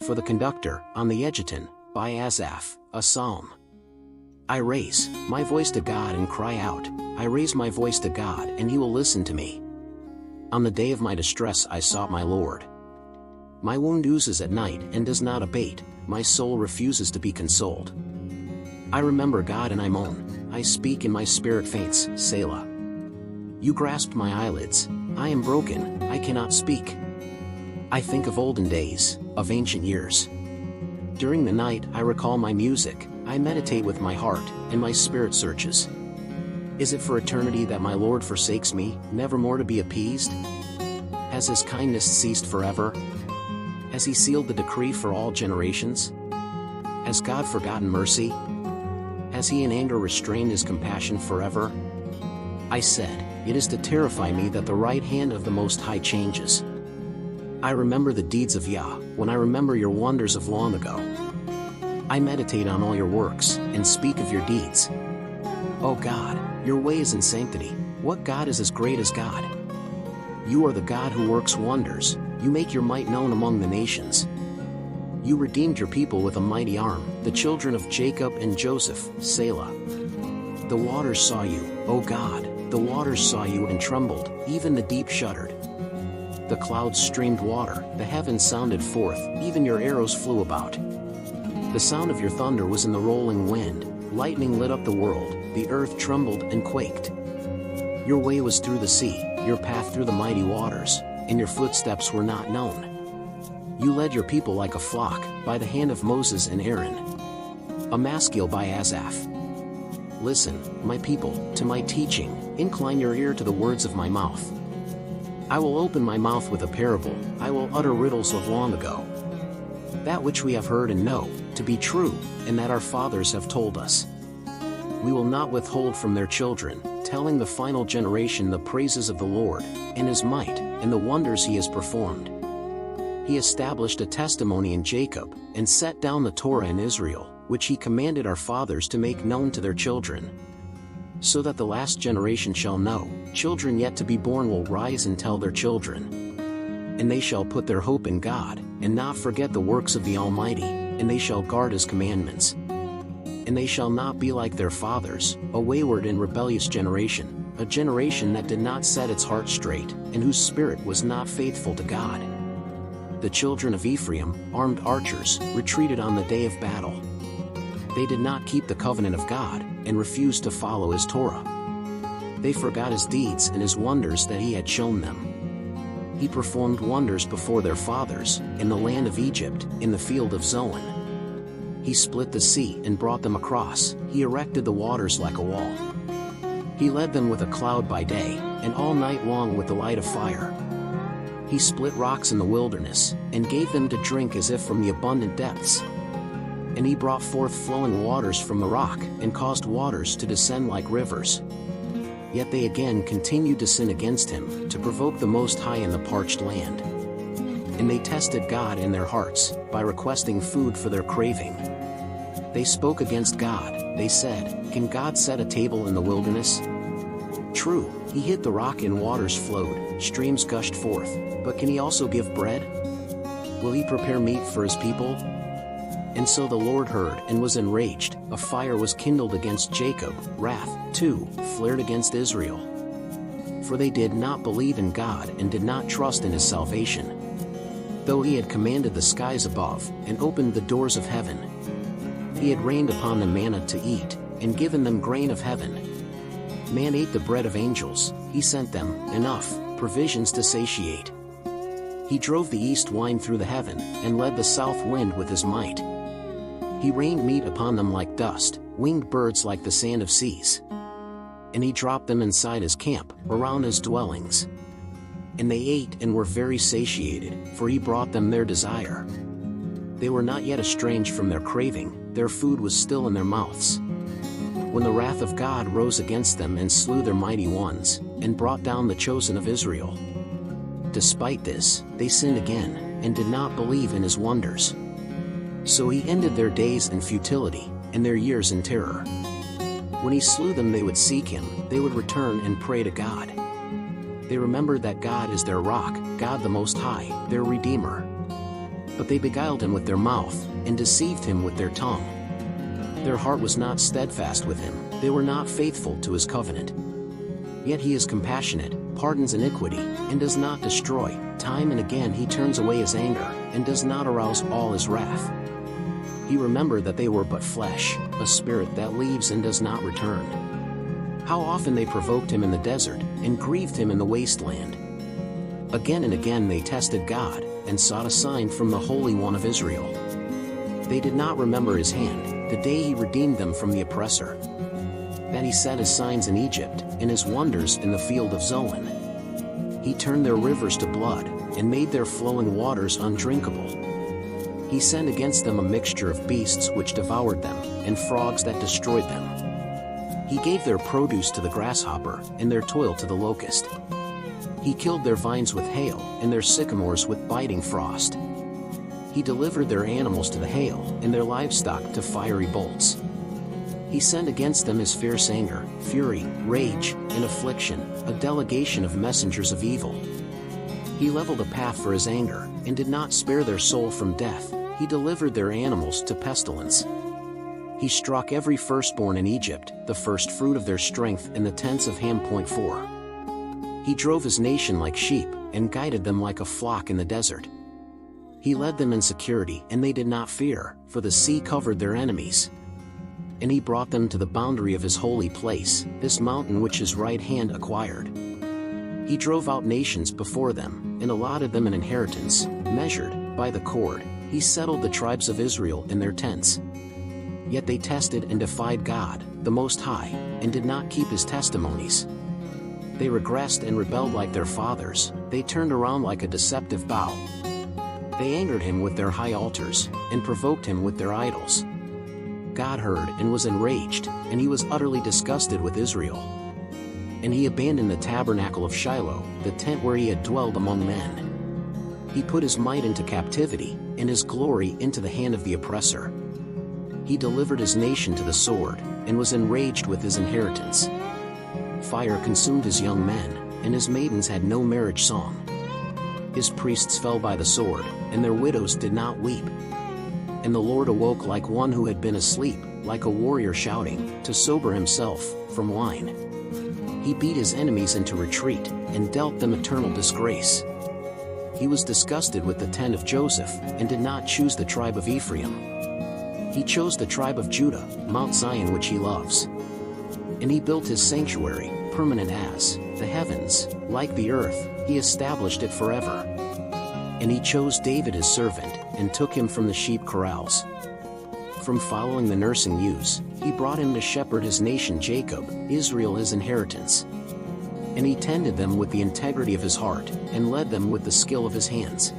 for the conductor, on the Egeton, by Asaph, a psalm. I raise my voice to God and cry out, I raise my voice to God and he will listen to me. On the day of my distress I sought my Lord. My wound oozes at night and does not abate, my soul refuses to be consoled. I remember God and I moan, I speak and my spirit faints, Selah. You grasped my eyelids, I am broken, I cannot speak. I think of olden days, of ancient years. During the night I recall my music, I meditate with my heart, and my spirit searches. Is it for eternity that my Lord forsakes me, never more to be appeased? Has his kindness ceased forever? Has he sealed the decree for all generations? Has God forgotten mercy? Has he in anger restrained his compassion forever? I said, it is to terrify me that the right hand of the Most High changes. I remember the deeds of Yah, when I remember your wonders of long ago. I meditate on all your works, and speak of your deeds. O God, your way is in sanctity. What God is as great as God? You are the God who works wonders, you make your might known among the nations. You redeemed your people with a mighty arm, the children of Jacob and Joseph, Selah. The waters saw you, O God, the waters saw you and trembled, even the deep shuddered. The clouds streamed water, the heavens sounded forth, even your arrows flew about. The sound of your thunder was in the rolling wind, lightning lit up the world, the earth trembled and quaked. Your way was through the sea, your path through the mighty waters, and your footsteps were not known. You led your people like a flock, by the hand of Moses and Aaron. A maskil by Asaph. Listen, my people, to my teaching, incline your ear to the words of my mouth. I will open my mouth with a parable, I will utter riddles of long ago. That which we have heard and know, to be true, and that our fathers have told us. We will not withhold from their children, telling the final generation the praises of the Lord, and his might, and the wonders he has performed. He established a testimony in Jacob, and set down the Torah in Israel, which he commanded our fathers to make known to their children. So that the last generation shall know, children yet to be born will rise and tell their children. And they shall put their hope in God, and not forget the works of the Almighty, and they shall guard his commandments. And they shall not be like their fathers, a wayward and rebellious generation, a generation that did not set its heart straight, and whose spirit was not faithful to God. The children of Ephraim, armed archers, retreated on the day of battle. They did not keep the covenant of God, and refused to follow his Torah. They forgot his deeds and his wonders that he had shown them. He performed wonders before their fathers, in the land of Egypt, in the field of Zoan. He split the sea and brought them across, he erected the waters like a wall. He led them with a cloud by day, and all night long with the light of fire. He split rocks in the wilderness, and gave them to drink as if from the abundant depths. And he brought forth flowing waters from the rock, and caused waters to descend like rivers. Yet they again continued to sin against him, to provoke the Most High in the parched land. And they tested God in their hearts, by requesting food for their craving. They spoke against God, they said, Can God set a table in the wilderness? True, he hid the rock and waters flowed, streams gushed forth, but can he also give bread? Will he prepare meat for his people? And so the Lord heard and was enraged, a fire was kindled against Jacob, wrath, too, flared against Israel. For they did not believe in God and did not trust in his salvation. Though he had commanded the skies above, and opened the doors of heaven. He had rained upon them manna to eat, and given them grain of heaven. Man ate the bread of angels, he sent them, enough, provisions to satiate. He drove the east wind through the heaven, and led the south wind with his might. He rained meat upon them like dust, winged birds like the sand of seas. And he dropped them inside his camp, around his dwellings. And they ate and were very satiated, for he brought them their desire. They were not yet estranged from their craving, their food was still in their mouths. When the wrath of God rose against them and slew their mighty ones, and brought down the chosen of Israel. Despite this, they sinned again, and did not believe in his wonders. So he ended their days in futility, and their years in terror. When he slew them they would seek him, they would return and pray to God. They remembered that God is their rock, God the Most High, their Redeemer. But they beguiled him with their mouth, and deceived him with their tongue. Their heart was not steadfast with him, they were not faithful to his covenant. Yet he is compassionate, pardons iniquity, and does not destroy. Time and again he turns away his anger, and does not arouse all his wrath. He remembered that they were but flesh, a spirit that leaves and does not return. How often they provoked him in the desert, and grieved him in the wasteland. Again and again they tested God, and sought a sign from the Holy One of Israel. They did not remember his hand, the day he redeemed them from the oppressor. That he set his signs in Egypt, and his wonders in the field of Zoan. He turned their rivers to blood, and made their flowing waters undrinkable. He sent against them a mixture of beasts which devoured them, and frogs that destroyed them. He gave their produce to the grasshopper, and their toil to the locust. He killed their vines with hail, and their sycamores with biting frost. He delivered their animals to the hail, and their livestock to fiery bolts. He sent against them his fierce anger, fury, rage, and affliction, a delegation of messengers of evil. He leveled a path for his anger, and did not spare their soul from death. He delivered their animals to pestilence. He struck every firstborn in Egypt, the first fruit of their strength in the tents of Ham. 4. He drove his nation like sheep, and guided them like a flock in the desert. He led them in security, and they did not fear, for the sea covered their enemies. And he brought them to the boundary of his holy place, this mountain which his right hand acquired. He drove out nations before them, and allotted them an inheritance, measured by the cord. He settled the tribes of Israel in their tents. Yet they tested and defied God, the Most High, and did not keep his testimonies. They regressed and rebelled like their fathers, they turned around like a deceptive bow. They angered him with their high altars, and provoked him with their idols. God heard and was enraged, and he was utterly disgusted with Israel. And he abandoned the tabernacle of Shiloh, the tent where he had dwelled among men. He put his might into captivity, and his glory into the hand of the oppressor. He delivered his nation to the sword, and was enraged with his inheritance. Fire consumed his young men, and his maidens had no marriage song. His priests fell by the sword, and their widows did not weep. And the Lord awoke like one who had been asleep, like a warrior shouting, to sober himself, from wine. He beat his enemies into retreat, and dealt them eternal disgrace. He was disgusted with the tent of Joseph, and did not choose the tribe of Ephraim. He chose the tribe of Judah, Mount Zion which he loves. And he built his sanctuary, permanent as the heavens, like the earth, he established it forever. And he chose David his servant, and took him from the sheep corrals. From following the nursing ewes, he brought him to shepherd his nation Jacob, Israel his inheritance. And he tended them with the integrity of his heart, and led them with the skill of his hands.